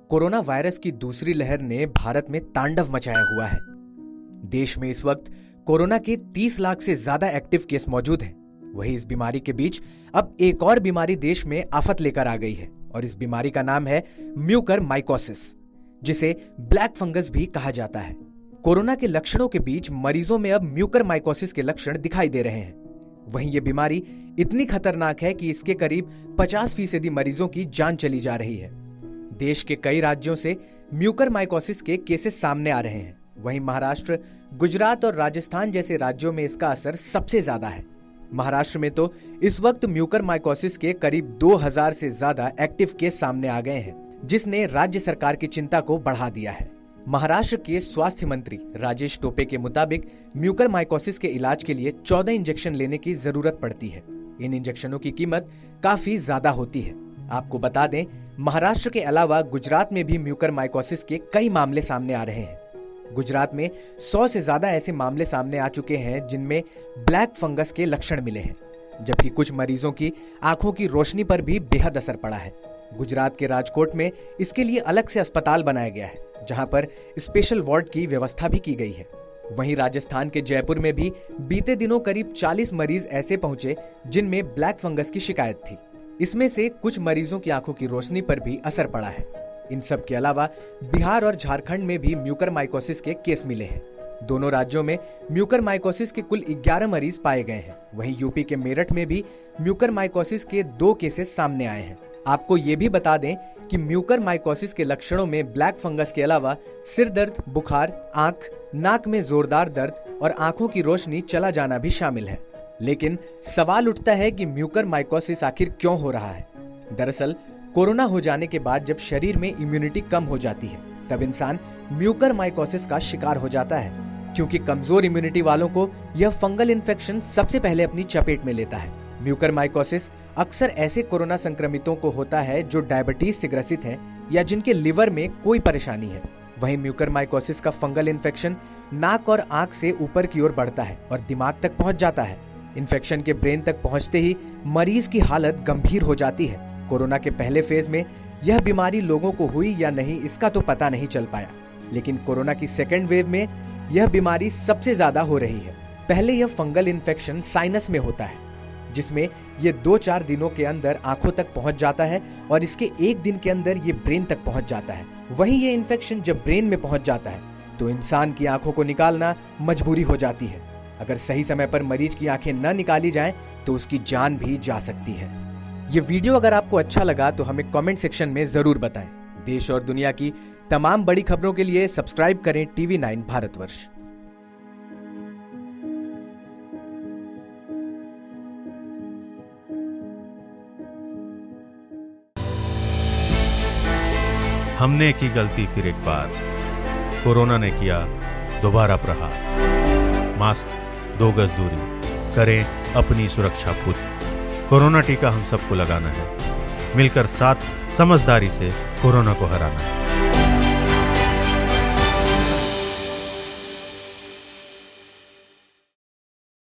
Corona virus की दूसरी लहर ने भारत में तांडव मचाया हुआ है। देश में इस वक्त कोरोना के 30 लाख से ज्यादा एक्टिव केस मौजूद हैं। वहीं इस बीमारी के बीच अब एक और बीमारी देश में आफत लेकर आ गई है और इस बीमारी का नाम है म्यूकरमाइकोसिस, जिसे ब्लैक फंगस भी कहा जाता है। कोरोना के लक्षणों के बीच मरीजों में अब म्यूकरमाइकोसिस के लक्षण दिखाई दे रहे हैं। वहीं ये बीमारी इतनी खतरनाक है कि इसके करीब 50% मरीजों की जान चली जा रही है। देश के कई राज्यों से म्यूकरमाइकोसिस के केसेस सामने आ रहे हैं। वहीं महाराष्ट्र, गुजरात और राजस्थान जैसे राज्यों में इसका असर सबसे ज्यादा है। महाराष्ट्र में तो इस वक्त म्यूकरमाइकोसिस के करीब 2000 से ज्यादा एक्टिव केस सामने आ गए हैं, जिसने राज्य सरकार की चिंता को बढ़ा दिया है। महाराष्ट्र के स्वास्थ्य मंत्री राजेश टोपे के मुताबिक म्यूकरमाइकोसिस के इलाज के लिए 14 इंजेक्शन लेने की जरूरत पड़ती है। इन इंजेक्शनों की कीमत काफी ज्यादा होती है। आपको बता दें, महाराष्ट्र के अलावा गुजरात में भी म्यूकरमाइकोसिस के कई मामले सामने आ रहे हैं। गुजरात में 100 से ज्यादा ऐसे मामले सामने आ चुके हैं जिनमें ब्लैक फंगस के लक्षण मिले हैं, जबकि कुछ मरीजों की आंखों की रोशनी पर भी बेहद असर पड़ा है। गुजरात के राजकोट में इसके लिए अलग से अस्पताल बनाया गया है, जहां पर स्पेशल वार्ड की व्यवस्था भी की गई है। वहीं राजस्थान के जयपुर में भी बीते दिनों करीब 40 मरीज ऐसे पहुंचे जिनमें ब्लैक फंगस की शिकायत थी। इसमें से कुछ मरीजों की आंखों की रोशनी पर भी असर पड़ा है। इन सब के अलावा बिहार और झारखंड में भी म्यूकरमाइकोसिस के केस मिले हैं। दोनों राज्यों में म्यूकरमाइकोसिस के कुल 11 मरीज पाए गए हैं। वहीं यूपी के मेरठ में भी म्यूकरमाइकोसिस के 2 केसेस सामने आए हैं। आपको ये भी बता दें कि म्यूकरमाइकोसिस के लक्षणों में ब्लैक फंगस के अलावा सिर दर्द, बुखार, आंख, नाक में जोरदार दर्द और आंखों की रोशनी चला जाना भी शामिल है। लेकिन सवाल उठता है कि म्यूकरमाइकोसिस आखिर क्यों हो रहा है। दरअसल कोरोना हो जाने के बाद जब शरीर में इम्यूनिटी कम हो जाती है, तब इंसान म्यूकरमाइकोसिस का शिकार हो जाता है, क्योंकि कमजोर इम्यूनिटी वालों को यह फंगल इन्फेक्शन सबसे पहले अपनी चपेट में लेता है। म्यूकरमाइकोसिस अक्सर ऐसे कोरोना संक्रमितों को होता है जो डायबिटीज से ग्रसित है या जिनके लिवर में कोई परेशानी है। वहीं म्यूकरमाइकोसिस का फंगल इन्फेक्शन नाक और आंख से ऊपर की ओर बढ़ता है और दिमाग तक पहुंच जाता है। इन्फेक्शन के ब्रेन तक पहुंचते ही मरीज की हालत गंभीर हो जाती है। कोरोना के पहले फेज में यह बीमारी लोगों को हुई या नहीं, इसका तो पता नहीं चल पाया, लेकिन कोरोना की सेकेंड वेव में यह बीमारी सबसे ज्यादा हो रही है। पहले यह फंगल इन्फेक्शन साइनस में होता है, जिसमें ये 2-4 दिनों के अंदर आंखों तक पहुंच जाता है और इसके 1 दिन के अंदर ये ब्रेन तक पहुंच जाता है। वहीं ये इन्फेक्शन जब ब्रेन में पहुंच जाता है तो इंसान की आंखों को निकालना मजबूरी हो जाती है। अगर सही समय पर मरीज की आंखें न निकाली जाएं तो उसकी जान भी जा सकती है। ये वीडियो अगर आपको अच्छा लगा तो हमें कमेंट सेक्शन में जरूर बताएं। देश और दुनिया की तमाम बड़ी खबरों के लिए सब्सक्राइब करें TV9 भारतवर्ष। हमने की गलती फिर एक बार, कोरोना ने किया दोबारा प्रहार। मास्क, 2 गज दूरी, करें अपनी सुरक्षा पूरी। कोरोना टीका हम सबको लगाना है, मिलकर साथ समझदारी से कोरोना को हराना है।